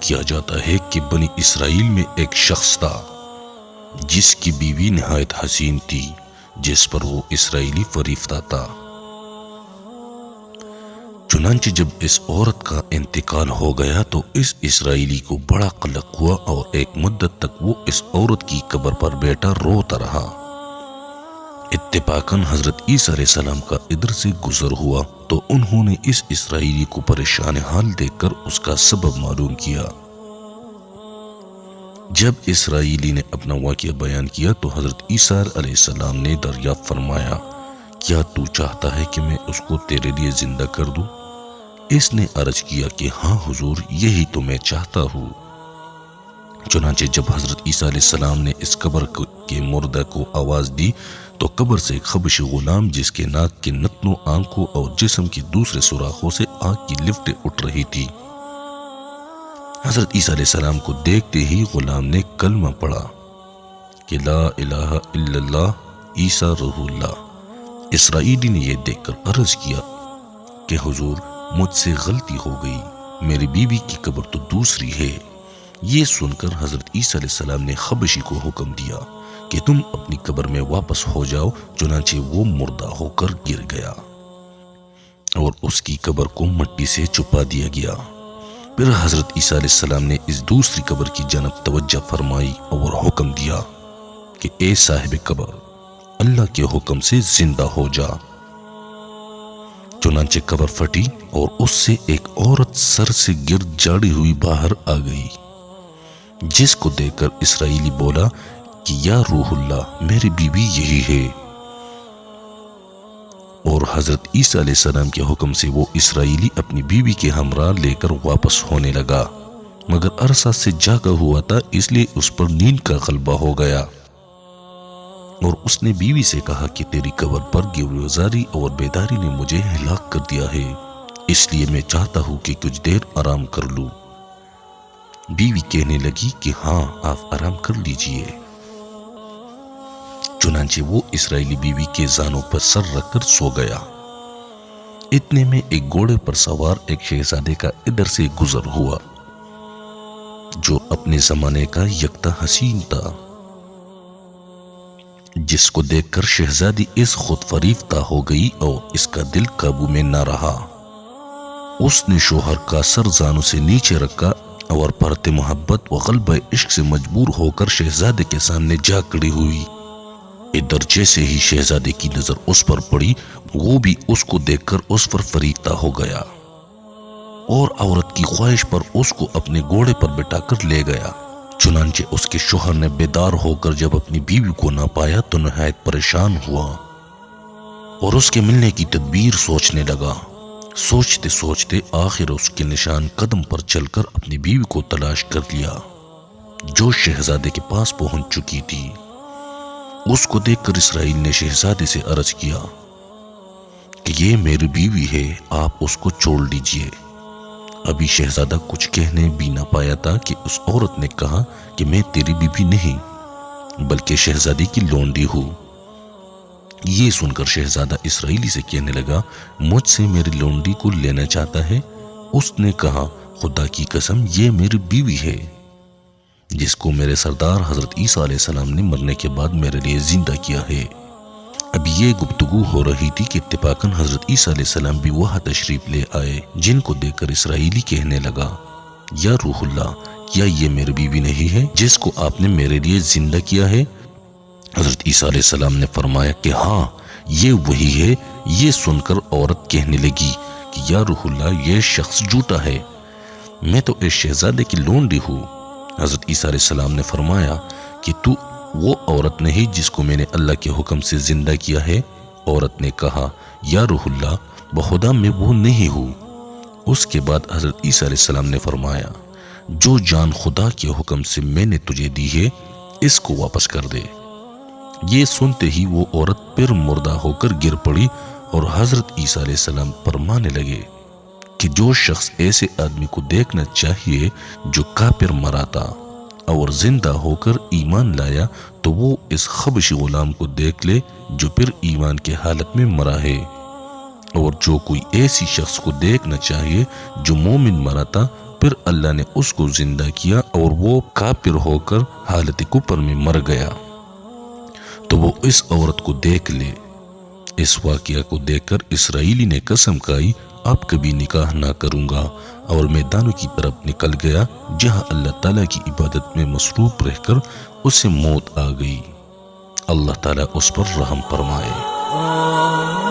کیا جاتا ہے کہ بنی اسرائیل میں ایک شخص تھا جس کی بیوی نہایت حسین تھی، جس پر وہ اسرائیلی فریفتہ تھا۔ چنانچہ جب اس عورت کا انتقال ہو گیا تو اس اسرائیلی کو بڑا قلق ہوا اور ایک مدت تک وہ اس عورت کی قبر پر بیٹھا روتا رہا۔ اتفاقاً حضرت عیسیٰ علیہ السلام کا ادھر سے گزر ہوا تو انہوں نے اس اسرائیلی کو پریشان حال دیکھ کر اس کا سبب معلوم کیا۔ جب اسرائیلی نے اپنا واقعہ بیان کیا تو حضرت عیسیٰ علیہ السلام نے دریافت فرمایا، کیا تو چاہتا ہے کہ میں اس کو تیرے لیے زندہ کر دوں؟ اس نے عرض کیا کہ ہاں حضور، یہی تو میں چاہتا ہوں۔ چنانچہ جب حضرت عیسیٰ علیہ السلام نے اس قبر کے مردہ کو آواز دی تو قبر سے ایک حبشی غلام جس کے ناک کے نتنوں، آنکھوں اور جسم کی دوسرے سوراخوں سے آگ کی لپٹیں اٹھ رہی تھی، حضرت عیسیٰ علیہ السلام کو دیکھتے ہی غلام نے کلمہ پڑھا کہ لا الہ الا اللہ عیسیٰ روح اللہ۔ اسرائیلی نے یہ دیکھ کر عرض کیا کہ حضور، مجھ سے غلطی ہو گئی، میری بیوی کی قبر تو دوسری ہے۔ یہ سن کر حضرت عیسیٰ علیہ السلام نے حبشی کو حکم دیا کہ تم اپنی قبر میں واپس ہو جاؤ۔ چنانچہ وہ مردہ ہو کر گر گیا اور اس کی قبر کو مٹی سے چھپا دیا گیا۔ پھر حضرت عیسیٰ علیہ السلام نے اس دوسری قبر کی جانب توجہ فرمائی اور حکم دیا کہ اے صاحب قبر، اللہ کے حکم سے زندہ ہو جا۔ چنانچہ قبر پھٹی اور اس سے ایک عورت سر سے گر جاڑی ہوئی باہر آ گئی، جس کو دیکھ کر اسرائیلی بولا کہ یا روح اللہ، میری بیوی یہی ہے۔ اور حضرت عیسیٰ علیہ السلام کے حکم سے وہ اسرائیلی اپنی بیوی کے ہمراہ لے کر واپس ہونے لگا، مگر عرصہ سے جاگا ہوا تھا، اس لیے اس پر نیند کا غلبہ ہو گیا، اور اس نے بیوی سے کہا کہ تیری قبر پر گریزاری اور بیداری نے مجھے ہلاک کر دیا ہے، اس لیے میں چاہتا ہوں کہ کچھ دیر آرام کر لوں۔ بیوی کہنے لگی کہ ہاں، آپ آرام کر لیجئے۔ چنانچہ وہ اسرائیلی بیوی کے زانوں پر سر رکھ کر سو گیا۔ اتنے میں ایک گھوڑے پر سوار ایک شہزادے کا ادھر سے گزر ہوا جو اپنے زمانے کا یکتا حسین تھا، جس کو دیکھ کر شہزادی اس خود فریفتہ ہو گئی اور اس کا دل قابو میں نہ رہا۔ اس نے شوہر کا سر زانوں سے نیچے رکھا اور پرت محبت و غلبہ عشق سے مجبور ہو کر شہزادے کے سامنے جا کھڑی ہوئی۔ ادھر جیسے ہی شہزادے کی نظر اس پر پڑی، وہ بھی اس کو دیکھ کر اس پر فریفتہ ہو گیا اور عورت کی خواہش پر اس کو اپنے گھوڑے پر بٹھا کر لے گیا۔ چنانچہ اس کے شوہر نے بیدار ہو کر جب اپنی بیوی کو نہ پایا تو نہایت پریشان ہوا اور اس کے ملنے کی تدبیر سوچنے لگا۔ سوچتے سوچتے آخر اس کے نشان قدم پر چل کر اپنی بیوی کو تلاش کر لیا، جو شہزادے کے پاس پہنچ چکی تھی۔ اس کو دیکھ کر اسرائیل نے شہزادے سے عرض کیا کہ یہ میری بیوی ہے، آپ اس کو چھوڑ لیجئے۔ ابھی شہزادہ کچھ کہنے بھی نہ پایا تھا کہ اس عورت نے کہا کہ میں تیری بیوی نہیں بلکہ شہزادی کی لونڈی ہوں۔ یہ سن کر شہزادہ اسرائیلی سے کہنے لگا، مجھ سے میری لونڈی کو لینا چاہتا ہے؟ اس نے کہا، خدا کی قسم، یہ میری بیوی ہے جس کو میرے سردار حضرت عیسیٰ علیہ السلام نے مرنے کے بعد میرے لیے زندہ کیا ہے۔ اب یہ گفتگو ہو رہی تھی کہ اتفاقاً حضرت عیسیٰ علیہ السلام بھی وہاں تشریف لے آئے، جن کو دیکھ کر اسرائیلی کہنے لگا، یا روح اللہ، کیا یہ میری بیوی نہیں ہے جس کو آپ نے میرے لیے زندہ کیا ہے؟ حضرت عیسیٰ علیہ السلام نے فرمایا کہ ہاں، یہ وہی ہے۔ یہ سن کر عورت کہنے لگی کہ یا روح اللہ، یہ شخص جھوٹا ہے، میں تو اس شہزادے کی لونڈی ہوں۔ حضرت عیسیٰ علیہ السلام نے فرمایا کہ تو وہ عورت نہیں جس کو میں نے اللہ کے حکم سے زندہ کیا ہے۔ عورت نے کہا، یا روح اللہ، بخدا میں وہ نہیں ہوں۔ اس کے بعد حضرت عیسیٰ علیہ السلام نے فرمایا، جو جان خدا کے حکم سے میں نے تجھے دی ہے، اس کو واپس کر دے۔ یہ سنتے ہی وہ عورت پھر مردہ ہو کر گر پڑی اور حضرت عیسیٰ علیہ السلام فرمانے لگے کہ جو شخص ایسے آدمی کو دیکھنا چاہیے جو کافر مرا تھا اور زندہ ہو کر ایمان لایا، تو وہ اس حبشی غلام کو دیکھ لے جو پھر ایمان کے حالت میں مرا ہے، اور جو کوئی ایسی شخص کو دیکھنا چاہیے جو مومن مرا تھا پھر اللہ نے اس کو زندہ کیا اور وہ کافر ہو کر حالت کفر میں مر گیا تو وہ اس عورت کو دیکھ لے۔ اس واقعہ کو دیکھ کر اسرائیلی نے قسم کھائی اب کبھی نکاح نہ کروں گا اور میدانوں کی طرف نکل گیا جہاں اللہ تعالیٰ کی عبادت میں مصروف رہ کر اسے موت آ گئی۔ اللہ تعالیٰ اس پر رحم فرمائے۔